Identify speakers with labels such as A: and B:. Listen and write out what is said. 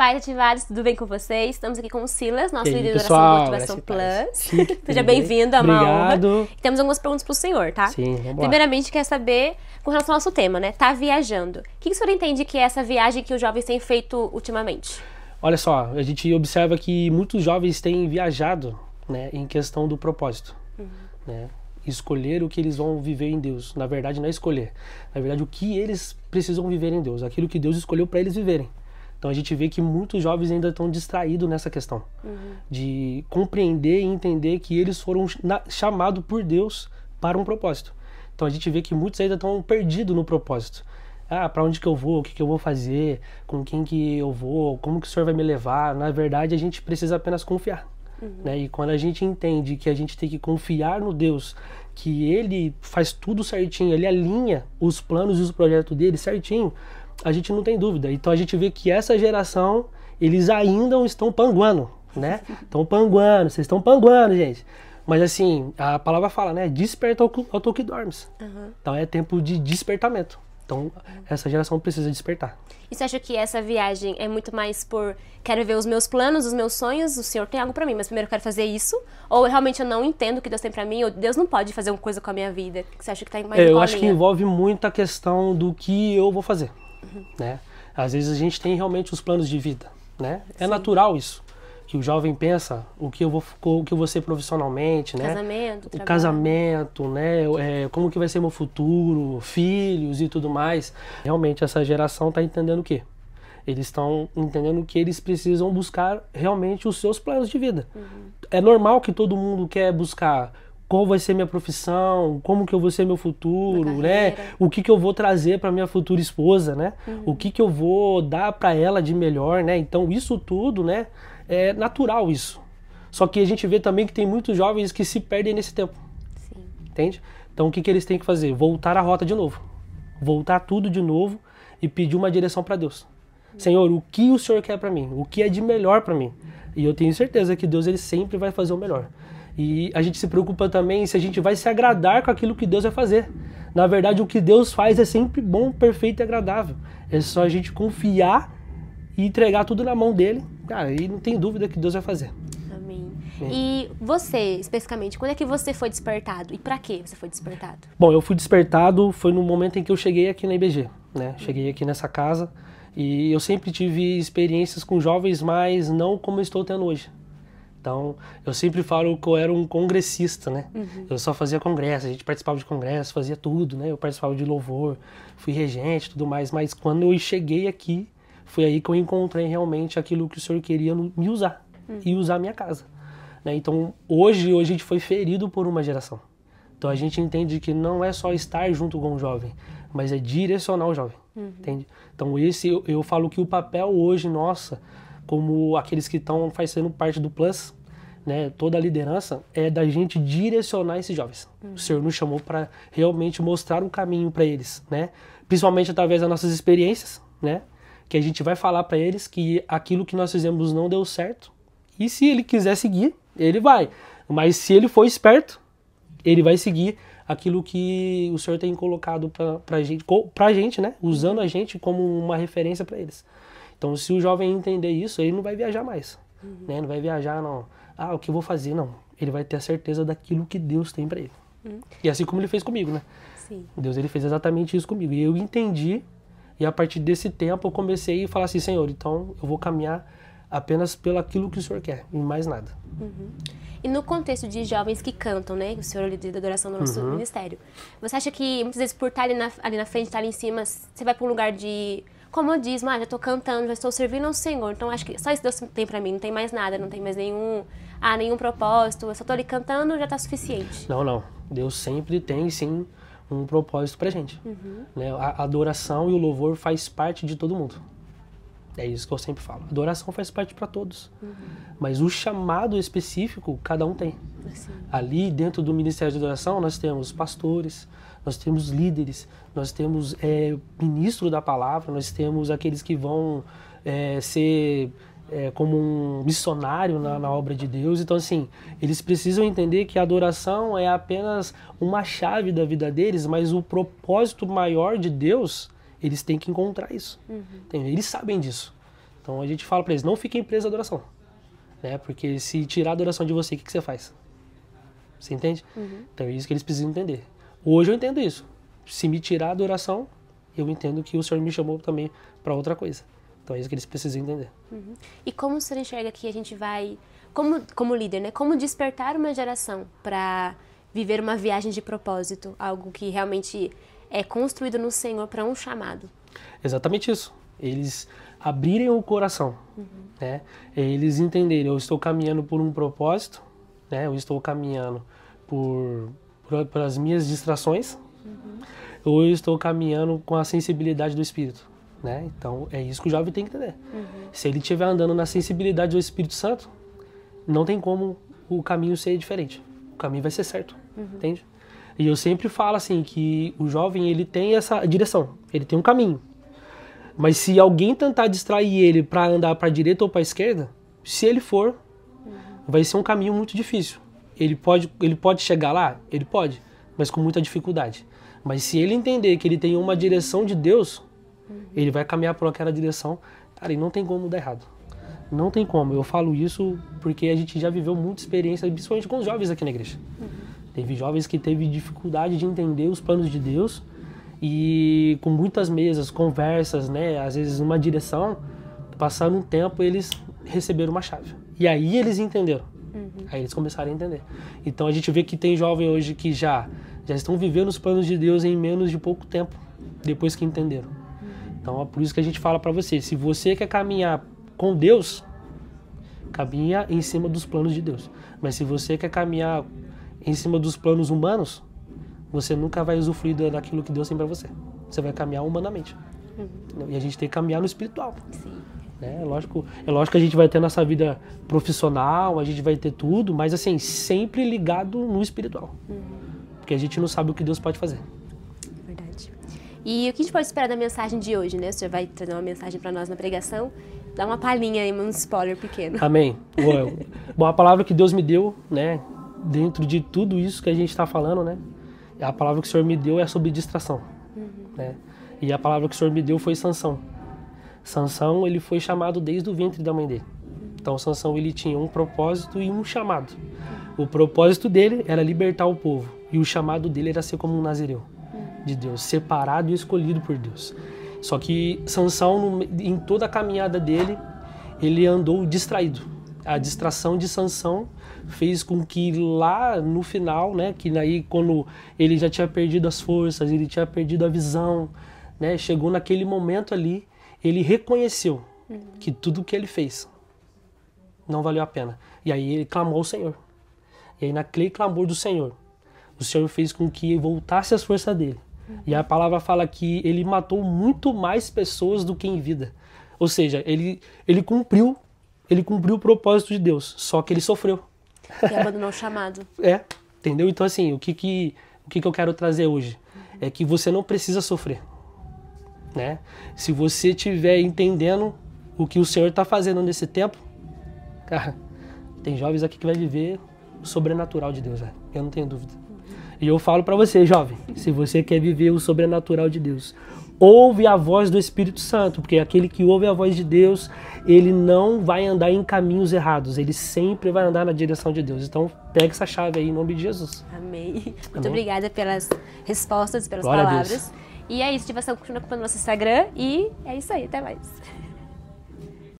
A: Paz ativados, tudo bem com vocês? Estamos aqui com o Silas, nosso líder de
B: pessoal,
A: oração e motivação Plus. Seja bem-vindo, é uma
B: Obrigado.
A: honra. E temos algumas perguntas para o senhor, tá?
B: Sim, vamos lá.
A: Primeiramente, quer saber com relação ao nosso tema, né? Tá viajando. O que o senhor entende que é essa viagem que os jovens têm feito ultimamente?
B: Olha só, a gente observa que muitos jovens têm viajado, né, em questão do propósito, né? Escolher o que eles vão viver em Deus. Na verdade, não é escolher. Na verdade, o que eles precisam viver em Deus. Aquilo que Deus escolheu para eles viverem. Então a gente vê que muitos jovens ainda estão distraídos nessa questão. De compreender e entender que eles foram chamados por Deus para um propósito. Então a gente vê que muitos ainda estão perdidos no propósito. Ah, para onde que eu vou? O que que eu vou fazer? Com quem que eu vou? Como que o Senhor vai me levar? Na verdade, a gente precisa apenas confiar. Né? E quando a gente entende que a gente tem que confiar no Deus, que Ele faz tudo certinho, Ele alinha os planos e os projetos dele certinho, a gente não tem dúvida. Então a gente vê que essa geração, eles ainda estão panguando, né? Estão panguando, vocês estão panguando, gente. Mas assim, a palavra fala, né? Desperta ao tu que dormes. Então é tempo de despertamento. Então essa geração precisa despertar.
A: E você acha que essa viagem é muito mais por quero ver os meus planos, os meus sonhos, o Senhor tem algo pra mim, mas primeiro eu quero fazer isso? Ou realmente eu não entendo o que Deus tem pra mim, ou Deus não pode fazer uma coisa com a minha vida? O que você acha que tá mais
B: Eu acho que envolve muito a questão do que eu vou fazer, né? Às vezes a gente tem realmente os planos de vida, né? É natural isso. Que o jovem pensa o que eu vou ser profissionalmente, né?
A: Casamento,
B: o
A: trabalho.
B: Casamento, né? Como que vai ser meu futuro, filhos e tudo mais. Realmente essa geração está entendendo o quê? Eles estão entendendo que eles precisam buscar realmente os seus planos de vida. É normal que todo mundo quer buscar qual vai ser minha profissão, como que eu vou ser meu futuro, né? O que que eu vou trazer para minha futura esposa, né? O que que eu vou dar para ela de melhor, né? Então isso tudo, né? É natural isso. Só que a gente vê também que tem muitos jovens que se perdem nesse tempo.
A: Sim.
B: Entende? Então o que que eles têm que fazer? Voltar à rota de novo. Voltar tudo de novo e pedir uma direção para Deus. Senhor, o que o Senhor quer para mim? O que é de melhor para mim? E eu tenho certeza que Deus ele sempre vai fazer o melhor. E a gente se preocupa também se a gente vai se agradar com aquilo que Deus vai fazer. Na verdade, o que Deus faz é sempre bom, perfeito e agradável. É só a gente confiar e entregar tudo na mão dele. Cara, e não tem dúvida que Deus vai fazer.
A: Amém. E você, especificamente, quando é que você foi despertado? E pra que você foi despertado?
B: Bom, eu fui despertado, foi no momento em que eu cheguei aqui na IBG, né? Cheguei aqui nessa casa e eu sempre tive experiências com jovens, mas não como eu estou tendo hoje. Então, eu sempre falo que eu era um congressista, né? Eu só fazia congresso, a gente participava de congresso, fazia tudo, né? Eu participava de louvor, fui regente e tudo mais, mas quando eu cheguei aqui, foi aí que eu encontrei realmente aquilo que o Senhor queria me usar e usar a minha casa, né? Então, hoje a gente foi ferido por uma geração. Então, a gente entende que não é só estar junto com o jovem, mas é direcionar o jovem, entende? Então, eu falo que o papel hoje, nossa, como aqueles que estão fazendo parte do Plus, né, toda a liderança, é da gente direcionar esses jovens. O Senhor nos chamou para realmente mostrar um caminho para eles, né? Principalmente através das nossas experiências, né? Que a gente vai falar para eles que aquilo que nós fizemos não deu certo. E se ele quiser seguir, ele vai. Mas se ele for esperto, ele vai seguir aquilo que o Senhor tem colocado pra gente, né? Usando a gente como uma referência para eles. Então, se o jovem entender isso, ele não vai viajar mais. Né? Não vai viajar, não. Ah, o que eu vou fazer? Não. Ele vai ter a certeza daquilo que Deus tem para ele. E assim como ele fez comigo, né?
A: Sim.
B: Deus, ele fez exatamente isso comigo. E eu entendi, e a partir desse tempo eu comecei a falar assim, Senhor, então eu vou caminhar apenas pelo aquilo que o Senhor quer, e mais nada.
A: E no contexto de jovens que cantam, né? O senhor é o líder da adoração do nosso ministério. Você acha que muitas vezes por estar ali na frente, estar ali em cima, você vai para um lugar de comodismo, já estou cantando, já estou servindo ao Senhor, então acho que só isso Deus tem para mim, não tem mais nada, não tem mais nenhum propósito, eu só estou ali cantando, já está suficiente.
B: Não. Deus sempre tem, sim, um propósito pra gente. Né? A adoração e o louvor faz parte de todo mundo. É isso que eu sempre falo. A adoração faz parte para todos. Mas o chamado específico, cada um tem.
A: Assim.
B: Ali, dentro do Ministério de Adoração, nós temos pastores, nós temos líderes, nós temos ministro da palavra, nós temos aqueles que vão ser como um missionário na obra de Deus. Então, assim, eles precisam entender que a adoração é apenas uma chave da vida deles, mas o propósito maior de Deus, eles têm que encontrar isso. Eles sabem disso. Então a gente fala para eles, não fiquem presos à adoração. Né? Porque se tirar a adoração de você, o que você faz? Você entende? Então é isso que eles precisam entender. Hoje eu entendo isso. Se me tirar a adoração, eu entendo que o Senhor me chamou também para outra coisa. Então é isso que eles precisam entender.
A: E como o senhor enxerga que a gente vai, como líder, né? Como despertar uma geração para viver uma viagem de propósito, algo que realmente é construído no Senhor para um chamado?
B: Exatamente isso. Eles abrirem o coração, né? Eles entenderem, eu estou caminhando por um propósito, né? Eu estou caminhando por as minhas distrações, ou eu estou caminhando com a sensibilidade do Espírito, né? Então é isso que o jovem tem que entender. Se ele estiver andando na sensibilidade do Espírito Santo, não tem como o caminho ser diferente. O caminho vai ser certo, entende? E eu sempre falo assim que o jovem ele tem essa direção, ele tem um caminho. Mas se alguém tentar distrair ele para andar para a direita ou para a esquerda, se ele for, vai ser um caminho muito difícil. Ele pode chegar lá? Ele pode, mas com muita dificuldade. Mas se ele entender que ele tem uma direção de Deus, ele vai caminhar por aquela direção. Cara, e não tem como dar errado. Não tem como. Eu falo isso porque a gente já viveu muita experiência, principalmente com os jovens aqui na igreja. Teve jovens que teve dificuldade de entender os planos de Deus e com muitas mesas, conversas, né, às vezes uma direção, passando um tempo eles receberam uma chave. E aí eles entenderam. Aí eles começaram a entender. Então a gente vê que tem jovem hoje que já estão vivendo os planos de Deus em menos de pouco tempo, depois que entenderam. Então é por isso que a gente fala para você, se você quer caminhar com Deus, caminha em cima dos planos de Deus. Mas se você quer caminhar em cima dos planos humanos, você nunca vai usufruir daquilo que Deus tem para você. Você vai caminhar humanamente. E a gente tem que caminhar no espiritual.
A: Sim.
B: É lógico que a gente vai ter nossa vida profissional, a gente vai ter tudo, mas assim, sempre ligado no espiritual. Porque a gente não sabe o que Deus pode fazer.
A: Verdade. E o que a gente pode esperar da mensagem de hoje, né? O senhor vai trazer uma mensagem para nós na pregação. Dá uma palhinha aí, um spoiler pequeno.
B: Amém. Bom, a palavra que Deus me deu, né? Dentro de tudo isso que a gente está falando, né? A palavra que o Senhor me deu é sobre distração. Né? E a palavra que o Senhor me deu foi Sansão. Sansão, ele foi chamado desde o ventre da mãe dele. Então Sansão, ele tinha um propósito e um chamado. O propósito dele era libertar o povo. E o chamado dele era ser como um nazireu de Deus, separado e escolhido por Deus. Só que Sansão, em toda a caminhada dele, ele andou distraído. A distração de Sansão fez com que lá no final, né, que daí quando ele já tinha perdido as forças, ele tinha perdido a visão, né, chegou naquele momento ali, ele reconheceu que tudo que ele fez não valeu a pena. E aí ele clamou ao Senhor. E aí naquele clamor do Senhor, o Senhor fez com que voltasse as forças dele. E a palavra fala que ele matou muito mais pessoas do que em vida. Ou seja, ele cumpriu o propósito de Deus, só que ele sofreu.
A: E abandonou o chamado.
B: Entendeu? Então assim, o que eu quero trazer hoje é que você não precisa sofrer. Né? Se você estiver entendendo o que o Senhor está fazendo nesse tempo, cara, tem jovens aqui que vai viver o sobrenatural de Deus, velho. Eu não tenho dúvida. E eu falo para você, jovem, se você quer viver o sobrenatural de Deus, ouve a voz do Espírito Santo, porque aquele que ouve a voz de Deus, ele não vai andar em caminhos errados, ele sempre vai andar na direção de Deus. Então, pega essa chave aí em nome de Jesus.
A: Amém. Muito obrigada pelas respostas, pelas
B: Glória
A: palavras. E é isso, ativação continua acompanhando no nosso Instagram e é isso aí, até mais.